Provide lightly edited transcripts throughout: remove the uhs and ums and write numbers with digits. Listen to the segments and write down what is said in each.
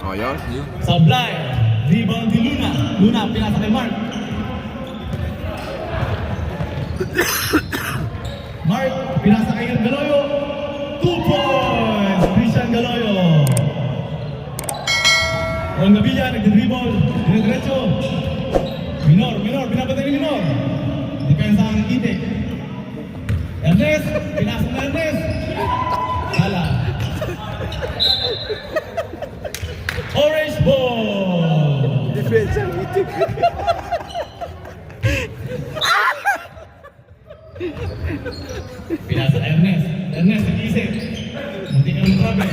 Oh, yun. Sablay. Rebound di Luna. Luna, pinasa kay Mark. Mark, pinasa kay Galoyo. 2 points. Christian Galoyo. Ron Gavilla, nagdi-dribble. Dire-diretso. Minor, pinapatay ni Minor. Depensa ang Ite. Ernest, pinasa na Ernest. Hala. Orange ball. Defense ang itik. Pinasa Ernest. Ernest, nag-isip. Munti ka ng trabe.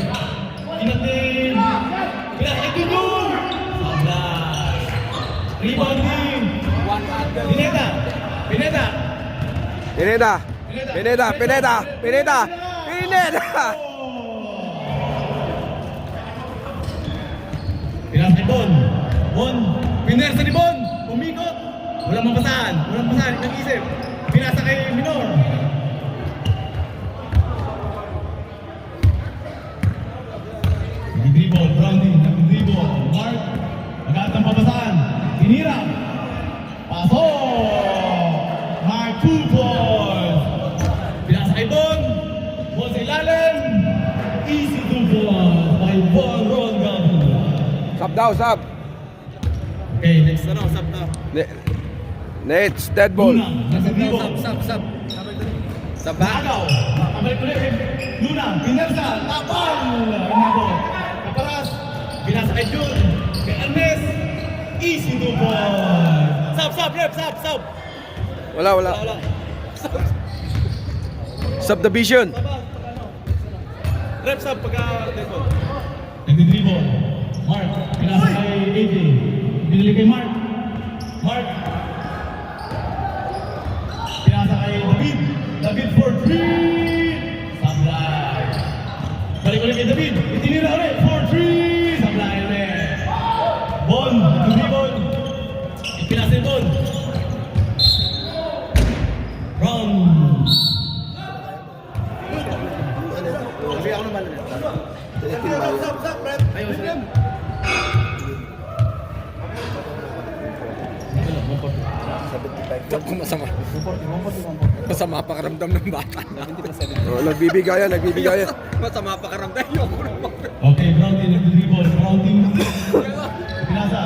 Kinatin. Pinasa kay Tudong. Sablas. Rebounding. Pineda. Pineda. Pinasa kay Bon. Bon. Pinersa ni Bon. Umikot. Walang mapasahan. Nag-isip. Pinasa kay Minor. Nag-dribble. Browning. Nag-dribble. Mark. Magandang papasahan. Tinira. Pasok. Mark 2 points. Pinasa kay Bon. Bon sa ilalim. Easy 2 points by Bon Ron Gavilla. Sub daw, sub. Okay, next na sub na. Nets, dead ball. Luna, nag-dribble. Sub ba? Agaw. Kabalik ulit. Luna, Pinersa, tapal. Inabot. Kaparas. Pinasa kay Jun. Kay Ernest. Easy 2 points. Sub. Wala. Subdivision. Rep sub pagka-dribble. Nag-dribble. Mark, pinasa kay AJ. Binili kay Mark. Pinasa kay David. David for 3. Sablay. Balik ulit kay David. Itinira ulit for 3. Sablay ulit. Bon, nag-dribble. Pinasa yung Bon. Brown. Masama pakaramdam ng bata na. Oh, nagbibigayan. Masama pakaramdam yung Okay, Brownie nag-dribble. Pinasa.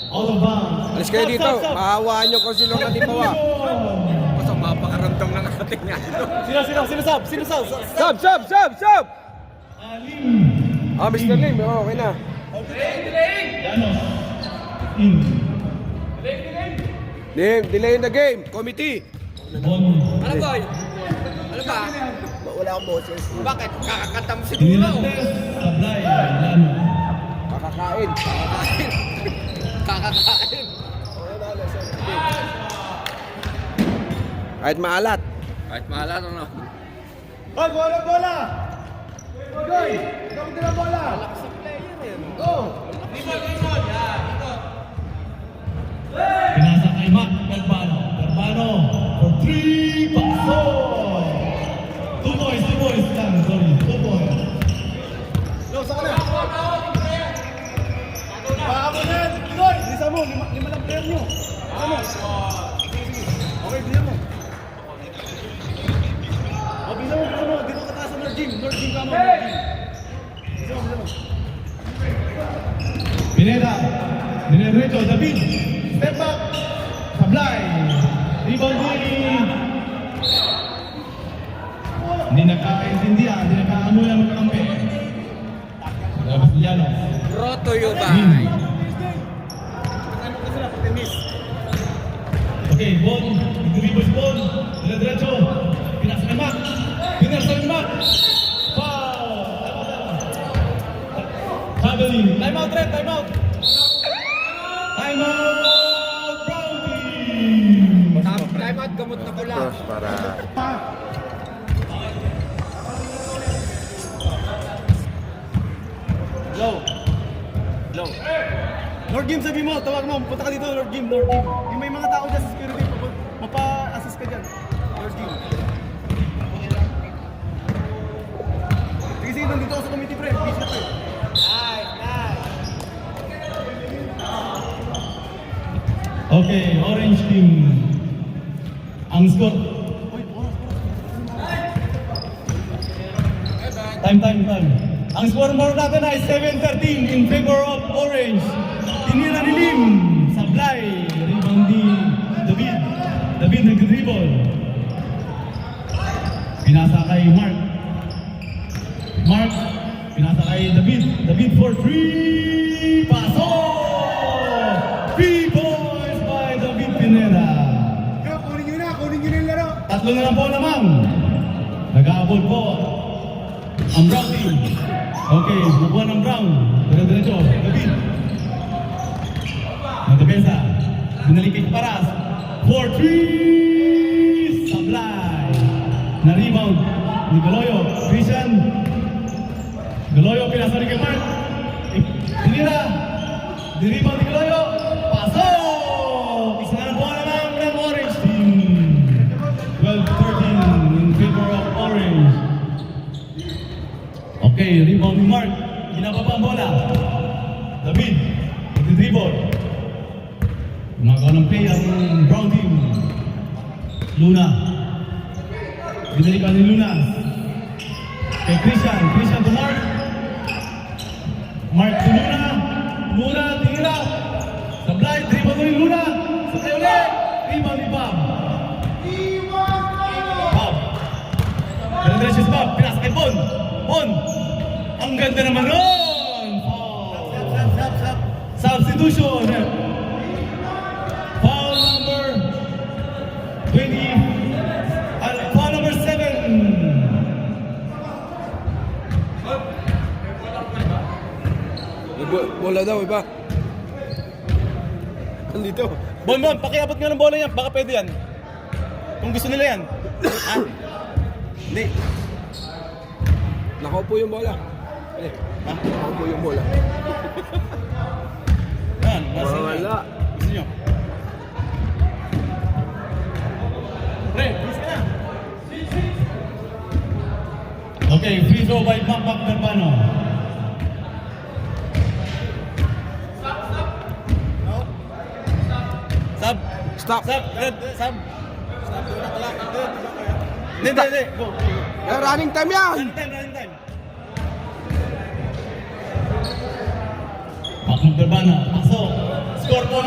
Out of bounds. Alis kayo dito. Mahawaan nyo kung sino ang natipawa. masama pakaramdam ng ating nga. Sino sub? Sub! Lim. Ah, Mr. Lim. Okay na. Janos. In. Lim, delay in the game. Committee. Bon. Ano boy? Ano ba? Wala akong boses. Bakit? Kakakanta mo siguro. Sablay. Lano. Makakain. Kakakain. Kahit maalat. Kahit mahala no. Hoy, bola! Goy! Kapit na bola! Go! Pinasa kay Mac Galvano for 3 pasok! 2 points lang, sorry, 2 points. Go, sa kanan! Pakakunan! Goy! Bisa mo, lima lang player nyo. Ano? Okay, bilihan mo. Bisa mo. Dito ka taas sa Lord Jim ka mo. Bisa mo. Pineda. Dinerecho, David. Step back. Sablay. Rebound din. Hindi nagkakaintindihan. Hindi nagkakamulan ng kakampi. Labas Liano. Roto yo ba? Okay, Bon. Dribble si Bon. Dinerecho. Pinasa ni Mac. Pinasa ni Mac. Foul. Traveling. Time out, Red. Time out. Brownie. Time out gamot na pula. Cross para... Low. Lord Jim, sabi mo, tawag mo, punta ka dito, Lord Jim. Yung may mga tao dyan sa security, mapa-assist ka dyan. Lord Jim. Sige, nandito ako sa committee, pre. Busy na, pre. Nice. Okay, orange team. Ang score. Time. Ang score mo natin ay 7-13 in favor of orange. Tinira ni Lim. Sablay. Rebound ni David. David nag-dribble. Pinasa kay Mark. Pinasa kay David. David for 3. Pasok! 3 points by David Pineda. Kunin nyo na yung laro. Tatlo na lang po lamang. Nag-aabol po ang brown team. Okay, bubuan ng brown. Diretso, David. Nagdepesa. Binalik kay Paras. 4-3. Sablay. Na-rebound ni Galoyo. Christian. Galoyo, pinasa ni kay Mark. Tinira. Di-rebound ni Galoyo. Pasok! Isa na po naman ng orange team. 12-13 in favor of orange. Okay, rebound ni Mark. Ginababa ang bola. David, nag-dribble. Gumagawa ng play ang brown team. Luna. Binalikan ni Luna. Kay Christian to Mark. Mark to Luna. Luna, tira. Sablay, dribble ni Luna. Sablay ulit. Rebound ni Bob. Bob. Diretso si Bob. Pinasa kay Bon. Ang ganda naman nun! Substitution! Foul number 20. Foul number 7. Bola daw, iba. Andito. Bon, pakiabot nga ng bola yan. Baka pwede yan. Kung gusto nila yan. Ha? Hindi. Nakaupo yung bola. Nakaupo yung bola. Yan, nasa inyo. Wala. Gusto nyo? Pre, please ka na. Okay, free throw by Papak Garbano. Stop. Sub. Hindi. Go. Running time yan. Running time. Papak Garbano, pasok. Score po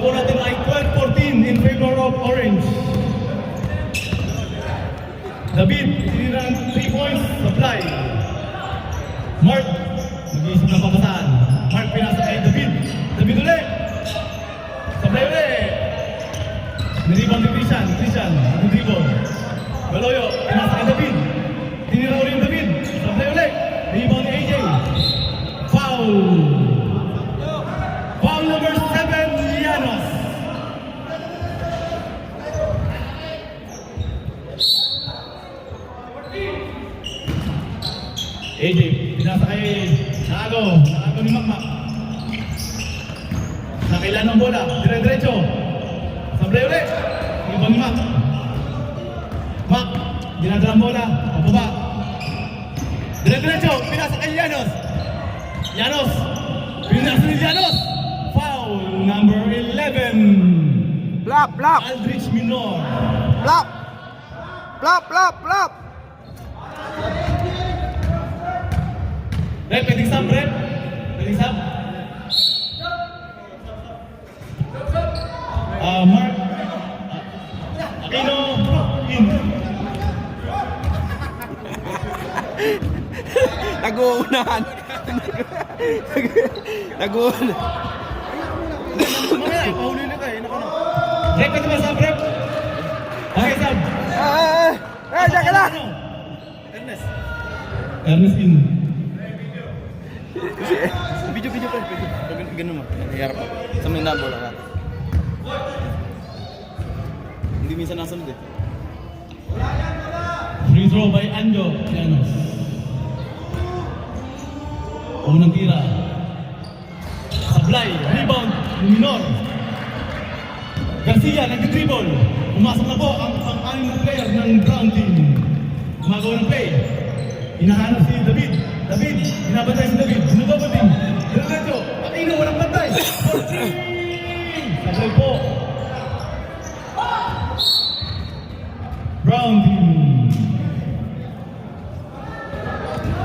natin ay 12-14 in favor of orange. David, tinira 3 points, supply. Mark, nag-iisip ng papasaan. Mark, pinasa kay David. David ulit. Supply ulit. Niribang ni Christian, nag-dribble. Galoyo, pinasa kay David. Tinira ulit yung David. Supply ulit. Rebound ni AJ. Foul number 7, Llanos. AJ, pinasa kay Nago ni Makmak. Nakailan ang bola, dire-diretso. Sablay ulit. Ibang ni Mak. Mak, dinadala ang bola, pababa. Dire-diretso, pinasa kay Llanos. Pinasa ni Llanos. Foul number 11. Plop. Aldrich Minor. Plop. Rep, pwedeng sub. Mark. Aquino. In. Nag-uunahan. Nag-uunahan. Mamaya, pahuli na tayo. Rep, pwede ba sub, rep? Okay, sub. Diyan ka na. Ernest in. Video ka. Ganun mo. Nangyarap ako. Sa may nabola ka. Hindi minsan nasunod eh. Free throw by Anjo Llanos. Unang tira. Sablay, rebound, Minor. Garcia, nag-dribble. Pumasok na po ang anim na player ng brown team. Gumagawa ng play. Hinahanap si David. Binabantay si David. Binabantay. Diretso. Aquino, walang bantay. for three! Sablay po. Brown team.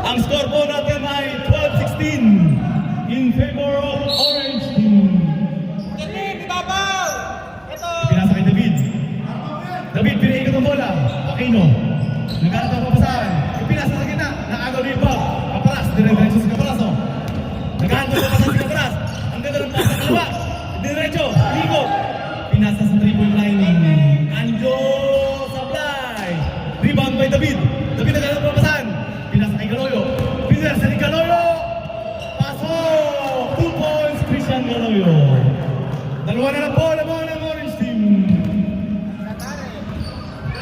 Ang score po natin ay 12-16 in favor of Orange team. Pinasa kay David. David, pinaikot ang bola. Aquino. Nagkaroon ang papasahan. Pinasa sa gitna. Nakagaw ni Bob. Kaparas. Dire-diretso si Kaparas. Oh. Nagkaroon ang papasahan si Kaparas. Ang ganda ng pasa. Kalawa. Dire-diretso. Ikot. Pinasa sa 3-point line. Anjo Sablay. Rebound by David. David nagkaroon ang papasahan. Pinasa kay Galoyo. Pinasa ni Galoyo. Paso. 2 points. Christian Galoyo. Dalawa na lang po. Lamang ng Orange team.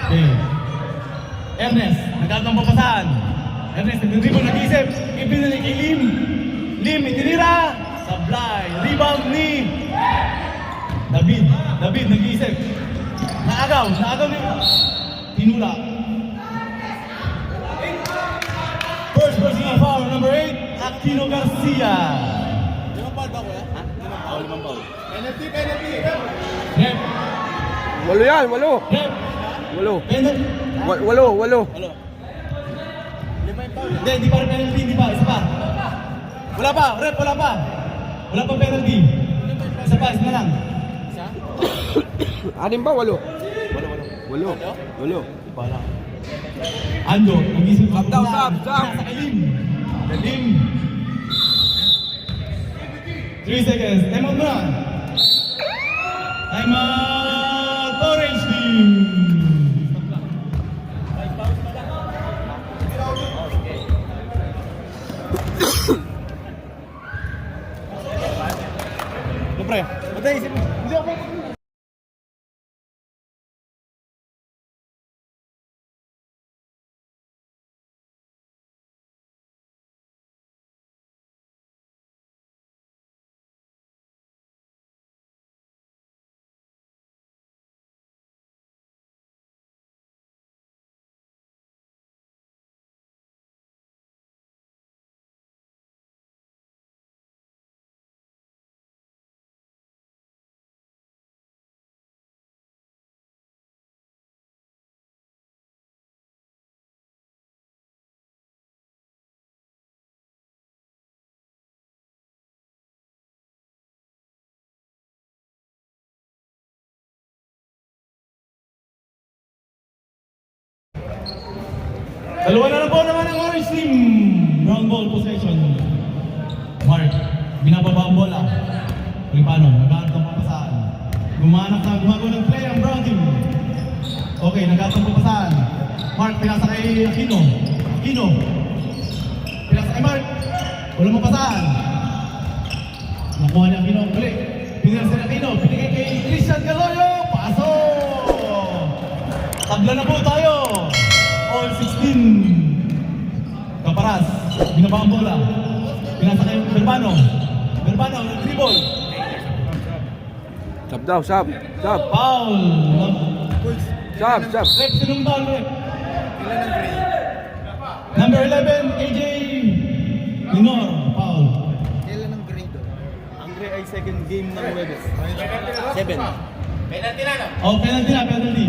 Okay. Ernest, nagkakaroon ng papasahan. Ernest, nag-dribble, nag-iisip. Ibinalik kay Lim. Lim, itinira. Sablay. Rebound ni David. David, nag-iisip. Naagaw ni Tinula. First personal foul, number 8, Aquino Garcia. Limang foul ba ko ya? Ha? Limang foul. Penalty. Rep. Walo yan, walo. Rep. Walo. Penalty. Walo. Halo. Lima yung foul. Hindi pa rin penalty, hindi pa. Isa pa. Wala pa, rep, wala pa. Wala pa penalty. Isa na lang. Isa? Anim ba? Walo. Walo. Bala. Ando, nag-isip Stop daw, stop. Nasa kay Lim. Lim. 3 seconds. Time out muna. Time out. Orange team. Pre, matay isip mo. Hindi ako. Dalawa na lang po naman ang Orange team. Ground ball possession. Mark, binababa ang bola. Pilipano, nag-aantong ang papasahan. Gumagawa ng play ang Brown team. Okay, nag-aantong ang papasahan. Mark, pinasa kay Aquino. Pinasa kay Mark. Walang mapasahan. Nakuha niya Aquino. Uli. Pinasa ni Aquino. Pinigay kay Christian Galoyo. Paso! Tabla na po tayo. All 16. Kaparas. Binaba ang bola. Pinasa kay Berbano. Dribble. Stop daw, stop. Foul. Stop. Rep, sinong foul, Rep? Ilan ang grade? Number 11, AJ Minor. Foul. Kailan ang grade doon? Ang grade ay second game ng Webes. 7. Oh, penalty na, penalty.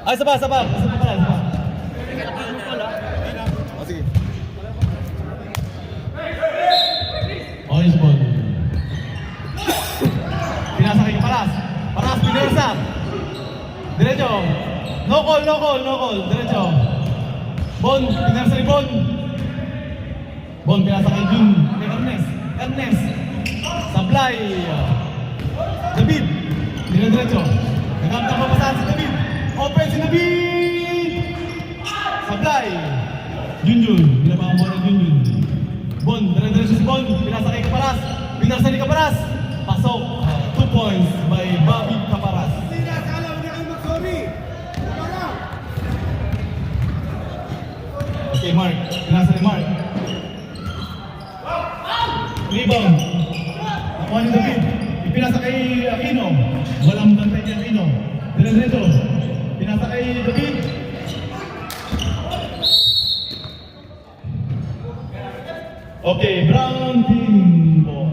Ay, isa pa. O sige. Orange ball. Pinasa kay Paras. Pinersa. Diretso. No call. Diretso. Bon, pinasa ni Bon. Bon, pinasa kay Jun. Kay Ernest. Sablay. David. Diretso. Nagkamit ang papasahan si David. Open si David. Sablay. Junjun. Binaba ang bola ni Junjun. Bon, diretso si Bon. Pinasa kay Kaparas. Pinasa ni Kaparas. Pasok. 2 points by Bobby Kaparas. Okay, Mark. Pinasa ni Mark. Rebound. Nakuha ni David. Ipinasa kay Aquino. Walang bantay kay Aquino. Diretso. Pinasa kay David. Okay, brown team po.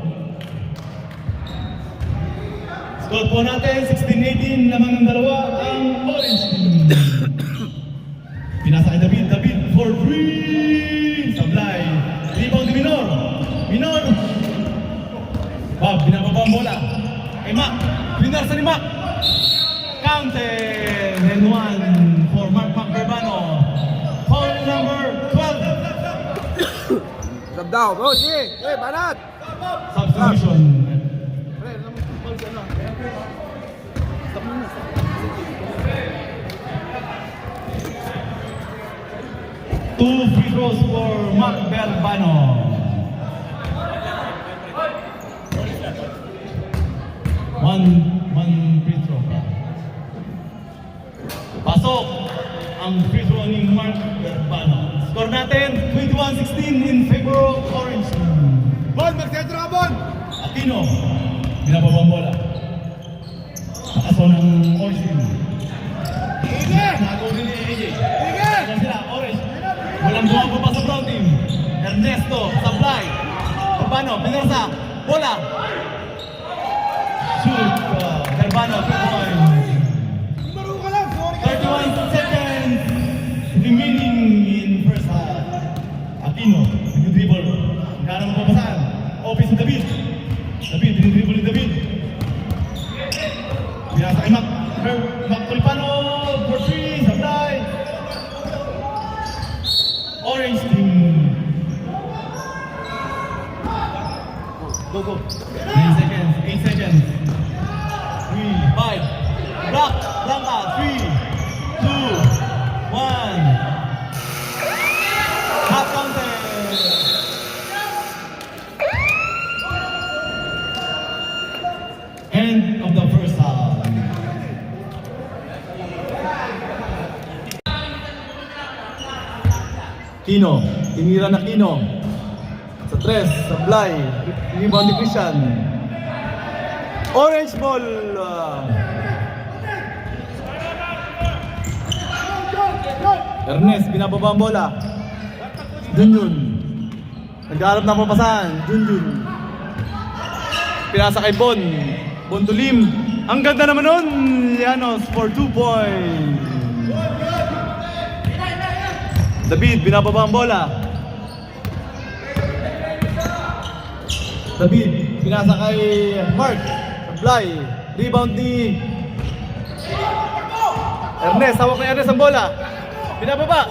Score po natin, 16-18, lamang ng dalawa, ang orange team. Pinasa kay David, David for 3! Sablay. Rebound ni Minor. Minor. Bob, binababa ang bola. Kay Mac. Winner sa ni Mac. Counted. And one for Mark Macberbano. Foul number 12. Sub down. Oh, sige. Eh, banat. Substitution. Two free throws for Mark Berbano. One free throw. Pasok ang free throw ni Mark Berbano. Score natin 21-16 in favor of Orange. Bon, mag-centro ka, Bon. Aquino, binababa ang bola. Pakaso ng Orange team. Nagawa rin ni AJ. Ayan sila, Orange. Walang bumago pa sa brown team. Ernesto, Sablay. Berbano, Pinersa, bola. Shoot, Berbano, 2 points. 31 seconds remaining in first half. Aquino, nag-dribble. Nagkaroon ng papasahan. Office ni David. David, dinidribble ni David. Binasa kay Mac. Mac Tulipano for 3, Sablay. Orange team. Go, go. 9 seconds, 8 seconds. 3, 5. Block, Blanca, 3, 2, 1. Half counted. End of the first half. Kino, tinira na Kino. Sa 3, Sablay, rebound ni Christian. Orange ball. Ernest, binababa ang bola. Junjun. Nagkaharap ng papasahan. Junjun. Pinasa kay Bon. Bon Tulim. Ang ganda naman nun. Llanos for 2 points. David, binababa ang bola. David, pinasa kay Mark. Sablay. Rebound ni Ernest. Hawak ni Ernest ang bola. Binababa.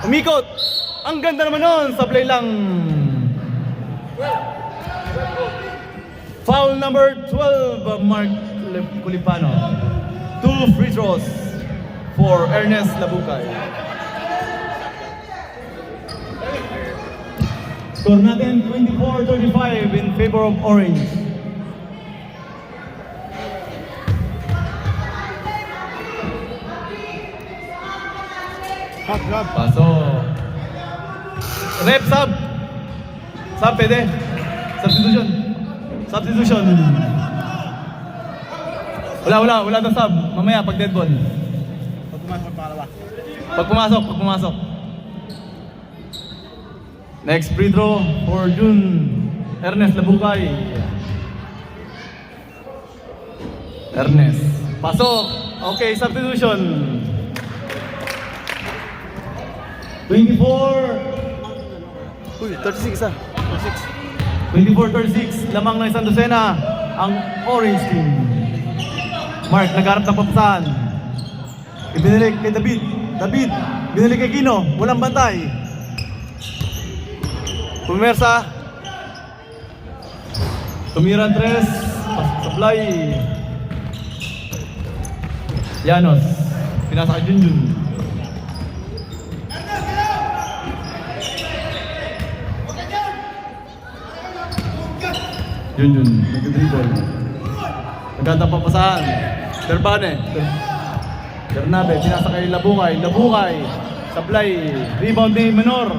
Umikot. Ang ganda naman nun. Sablay lang. Foul number 12, Mark Culipano. 2 free throws for Ernest Labukay. Score natin 24-35 in favor of Orange. Paso. Rep, sub. Sub, pwede. Substitution. Substitution. Wala na sub. Mamaya pag dead ball. Pag pumasok. Next free throw for June. Ernest Labukay. Ernest. Pasok. Okay, substitution. 24. Uy, 36 ah. 24-36, lamang ng isang dosena ang Orange team. Mark, nagharap ng papasahan. Ibinalik kay David. David, binalik kay Kino. Walang bantay. Pumersa. Tumira ang 3. Sablay. Llanos. Pinasa kay Junjun. Junjun, nag-dribble. Nagkatang papasahan. Berbane. Bernabe, pinasa kay Labukay. Labukay. Sablay. Rebound ni Menor.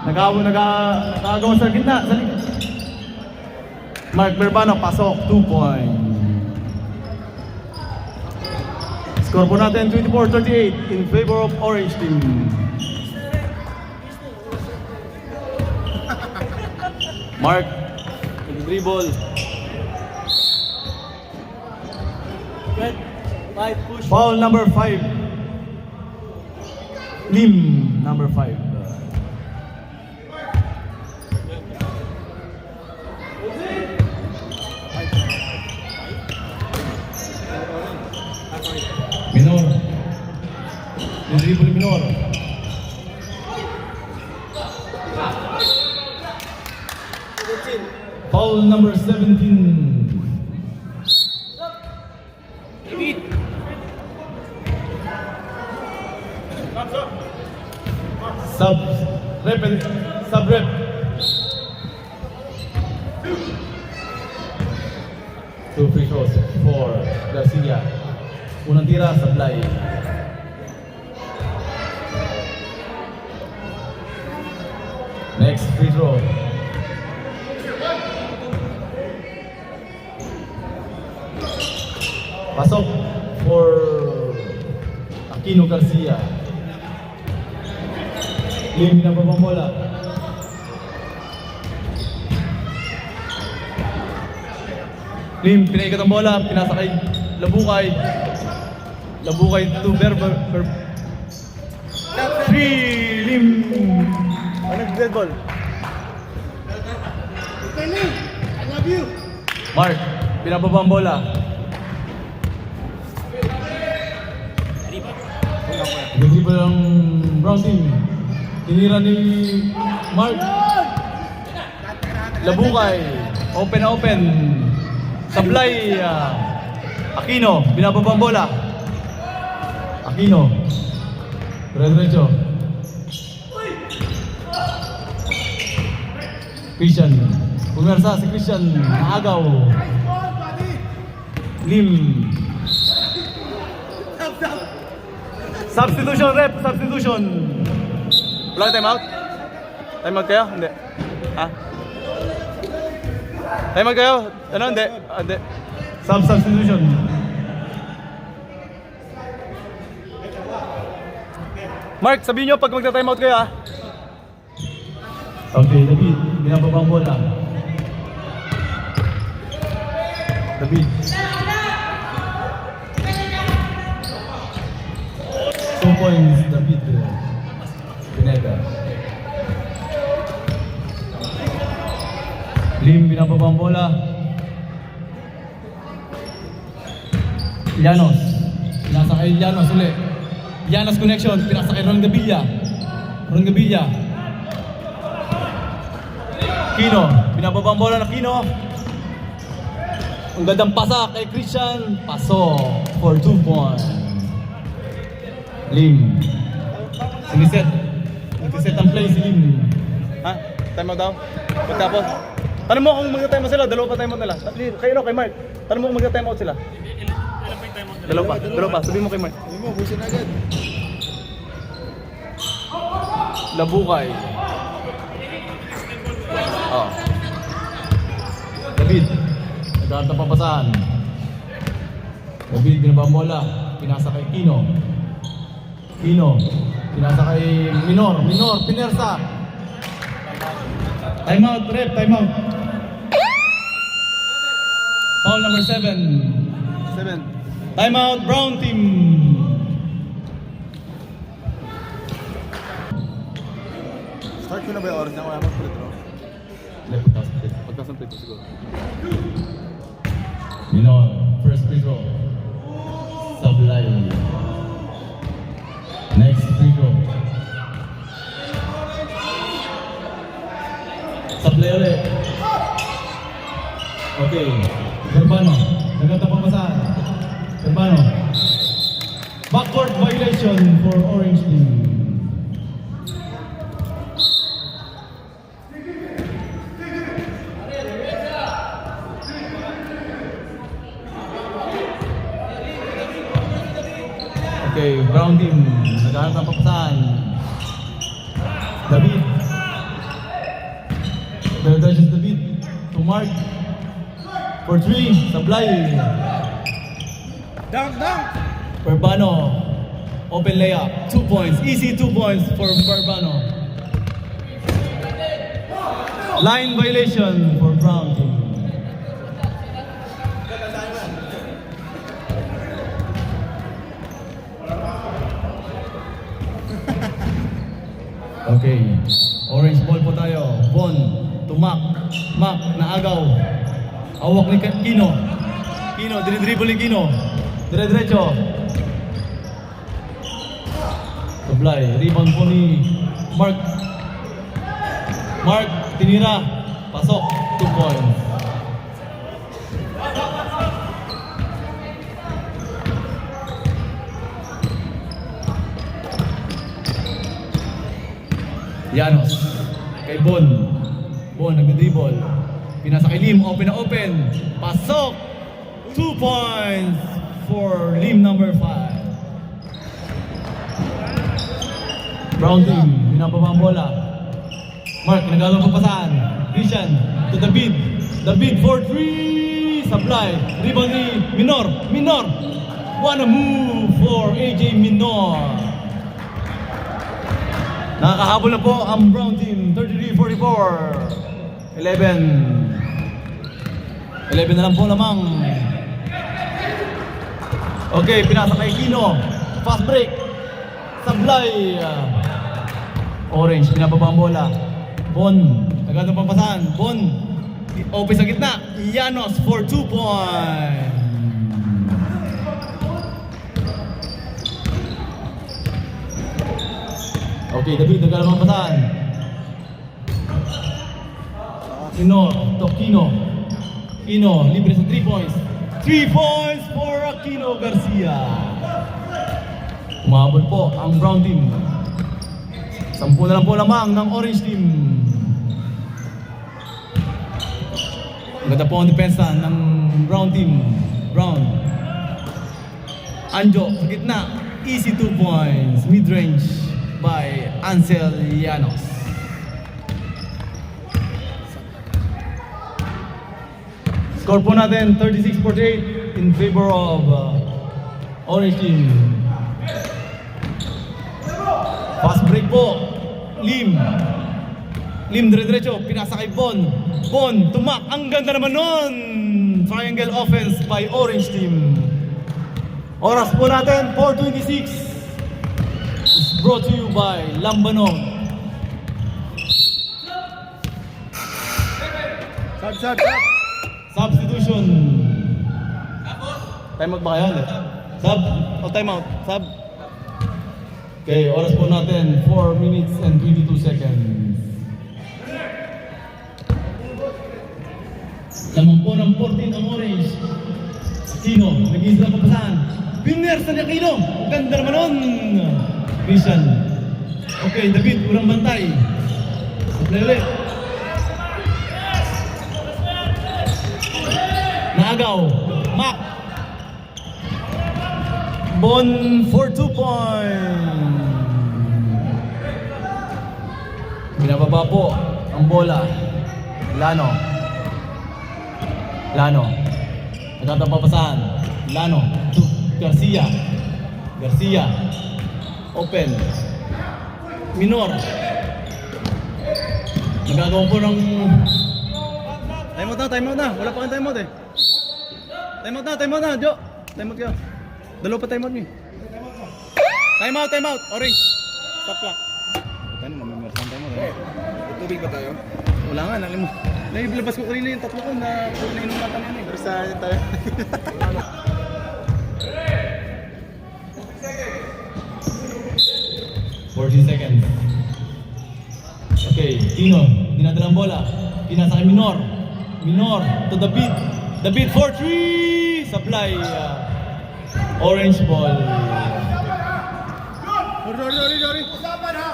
Nagagawa sa gitna. Mark Berbano, pasok. 2 points. Score po natin 24-38 in favor of Orange team. Mark, dribble. Red. 5 push. Foul number 5. Lim, number 5. Minor. Yung dribble ni Minor. Foul number 17. Sub rep. Two free throws for Garcia. Unang tira, Sablay. Next free throw. Pasok for Aquino Garcia. Lim na babang bola. Lim, pinaikat ang bola, pinasa kay Labukay. Labukay to Berber. 3, Lim. Anong red ball? I love you. Mark, pinababa ang bola. Nag-dribble ang Brown team. Tinira ni Mark. Labukay. Open na open. Sablay. Aquino. Binababa ang bola. Aquino. Diretso. Christian. Pumersa si Christian. Naagaw. Lim. Substitution rep. Substitution. Wala ka time out? Time out kayo? Hindi. Ha? Time out kayo? Ano? Hindi. Hindi. Substitution. Mark, sabihin nyo pag magta-time out kayo ha? Okay, David. Binababa ang bola. David. 2 points, David. Pineda. Lim, binababa ang bola. Llanos. Pinasa kay Llanos ulit. Llanos connection. Pinasa kay Ron Gavilla. Ron Gavilla. Kino. Binababa ang bola na Kino. Ang gandang pasa kay Christian. Paso for 2 points. Lim. Siniset. Nag-set ang play si Lim. Ha? Time out daw? Pagtapos? Tanong mo kung mag-time out sila, dalawa pa time out nila. Kayo no, kay Mark. Tanong mo kung mag-time out sila. Dalawa pa. Sabihin mo kay Mark. Sabi mo, busin agad. Labukay. Oh. David. Nagkaroon ng papasahan. David, binabambola. Pinasa kay Kino. Kino. Pinasa kay Minor. Minor, pinersa. Time out, rep. Time out. Foul number 7. 7. Time out, Brown team. Start ko na ba yung oras na wala mag free throw? Pagkas ng play siguro. Minor, first free throw. Sablay. Next free throw. Sablay ulit. Okay. Verbano. Nagkatapang pasahan. Verbano. Backcourt violation for Orange team. Okay, Brown team. Naghahanap ng papasahan. David. Dodges David. To Mark. For 3. Sablay. Dunk, dunk. Verbano. Open layup. 2 points. Easy 2 points for Verbano. Line violation for Brown team. Okay. Orange ball po tayo. Bon to Mac. Mac naagaw. Awak ni Kino. Kino, dinidribble ni Kino. Dire-diretso. Sablay. Rebound po ni Mark. Mark, tinira. Pasok. 2 points. Llanos. Kay Bon. Bon, nag-dribble. Pinasa kay Lim. Open na open. Pasok. 2 points for Lim number 5. Brown team. Binababa ang bola. Mark, nagagawa papasahan. Christian to David. David for 3. Sablay. Rebound ni Minor. Minor. Wanna move for AJ Minor. Nakakahabol na po ang Brown team. 33-44. 11 na lang po lamang. Okay, pinasa kay Kino. Fast break. Sablay. Orange, pinababa ang bola. Bon, agad ang pampasahan. Bon, open sa gitna. Llanos for 2 points. Okay, David, agad ang pampasahan. to Kino. Kino, libre sa 3 points. 3 points for Aquino Garcia. Umabot po ang Brown team. 10 na lang po lamang ng Orange team. Maganda po ang depensa ng Brown team. Brown. Anjo sa gitna. Easy 2 points. Mid-range by Ansel Llanos. Score po natin 36-48 in favor of Orange team. Fast break po. Lim. Lim dire-diretso. Pinasa kay Bon. Bon, tumak. Ang ganda naman nun. Triangle offense by Orange team. Oras po natin, 4:26. It's brought to you by Lambanog. Sab. Substitution. Time out ba kayo? Sub? O time out? Sub? Okay, oras po natin, 4 minutes and 22 seconds. Lamang po ng 14 ang Orange. Aquino, nag-iisla pa pasahan. Winner sa Aquino! Ganda naman nun! Christian. Okay, David, urang bantay. Supply ulit. Naagaw. Mac. Bon for 2 points. Binababa po ang bola. Lano. Nagtatapapasahan. Lano to Garcia. Open. Minor. Nagagawa po ng... Time out na. Wala pa kang time out eh. Time out na, Jo. Time out ka. Dalawa pa time out niyo. Time out. Orange. Stop clock. Ano naman meron time out eh. Tubig ba tayo? Wala nga, nalim mo. Nailabas ko kanina yung 3 ko na nainom natin yan eh. Pero sa tayo. 40 seconds. Okay, Kino, dinadala ang bola. Pinasa kay Minor to David. David for 3! Supply. Orange ball. Sorry. Usapan ha!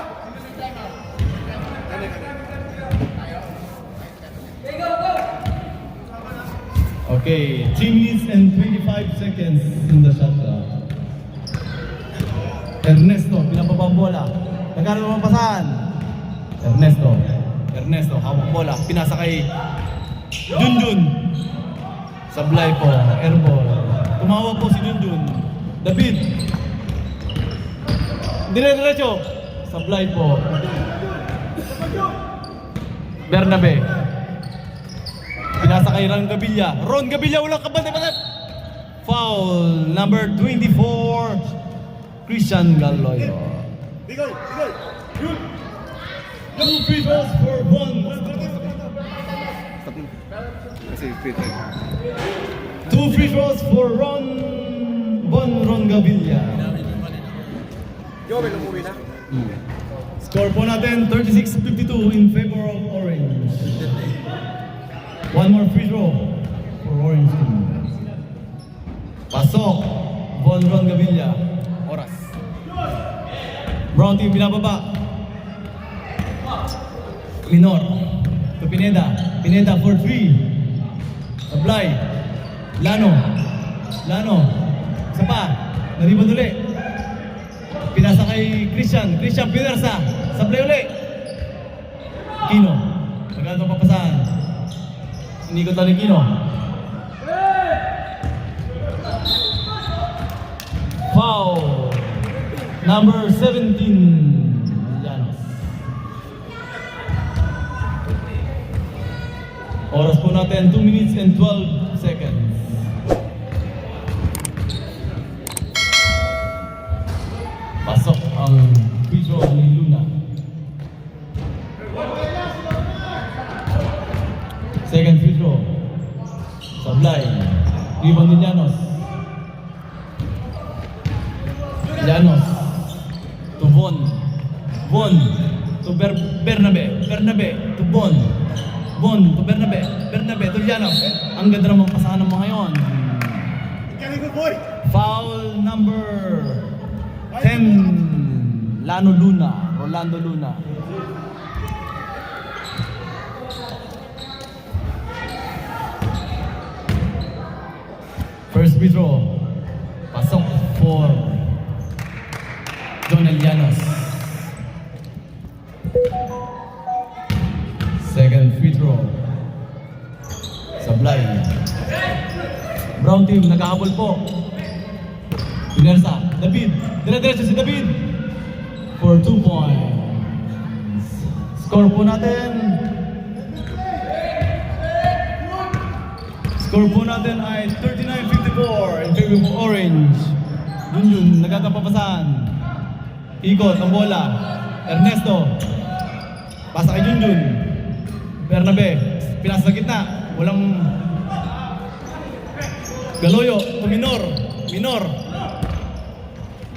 Okay, 3 minutes and 25 seconds in the shot clock. Ernesto, pinababa ang bola. Nagkaroon naman pasahan. Ernesto, hawak bola. Pinasa kay Junjun. Sablay po, airball. Tumawa po si Junjun. David. Dire-diretso. Sablay po. Bernabe. Pinasa kay Ron Gabilla. Ron Gabilla, walang kabante-bante. Foul number 24, Christian Galoyo. Bigoy! Bigoy! Yun! 2 free throws for Von. Stop mo. Kasi free throw. 2 free throws for Ron Gabilla. Yo, may lumuwi na. Score po natin 36-52 in favor of Orange. One more free throw for Orange team. Pasok, Ron Gabilla. Oras. Brown team binababa. Minor to Pineda. Pineda for 3. Sablay. Lano. Isa pa. Naribad uli. Pinasa kay Christian. Christian Pinersa. Sablay uli. Kino. Maganda papasahan. Inikot lang ni Kino. Foul. Number 17. Llanos. Oras po natin 2 minutes and 12 seconds. Pasok ang free throw ni Luna. Second free throw. Sablay. Rebound ni Llanos. Llanos. To Von. Von. To Bernabe. Bernabe. To Von. Von. To Bernabe. Bernabe. To Llanos. Ang ganda naman pasahan mo ngayon. Galing ko, boy! Foul number 10. Rolando Luna. First free throw. Pasok for Jonel Llanos. Second free throw. Sablay. Brown team, naghahabol po. Pinersa. David. Dire-diretso si David. For 2 points. Score po natin. Score po natin ay 39-54 in favor of Orange. Junjun, nagkakapapasan. Ikot ang bola. Ernesto. Pasa kay Junjun. Bernabe. Pinasa sa gitna. Walang Galoyo. To Minor.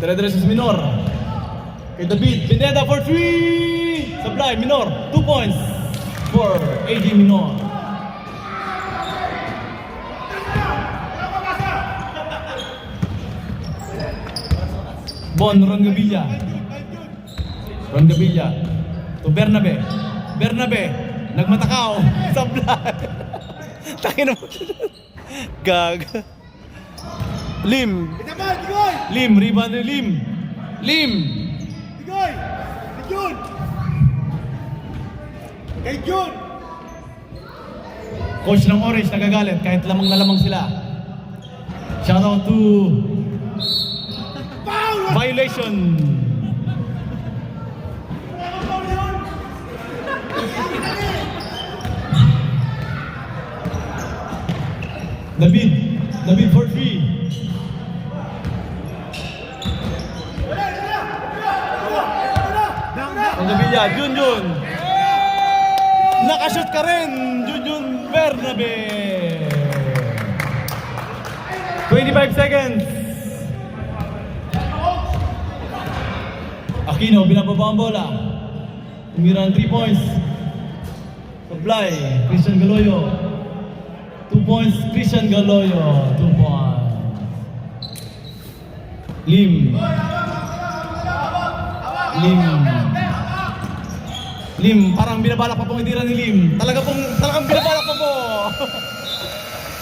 Dire-diretso si Minor. Kay David. Pineda for 3. Sablay. Minor. 2 points for AD Minor. Ron Gabilla. To Bernabe. Nagmatakaw. Sablay. Takin mo. Gag. Lim. Itaman! Bigoy! Rebound ni Lim. Bigoy! Si Jun! Kay Jun! Coach ng Orange nagagalit kahit lamang na lamang sila. Shoutout to Foul! violation. David for 3. Ang Gabilla, Junjun. Nakashoot ka rin, Junjun Bernabe. 25 seconds. Aquino, binababa ang bola. Tumira ng 3 points. Sablay, Christian Galoyo. 2 points, Christian Galoyo. 2 points. Lim, parang binabalak pa pong itira ni Lim. Talagang binabalak pa po.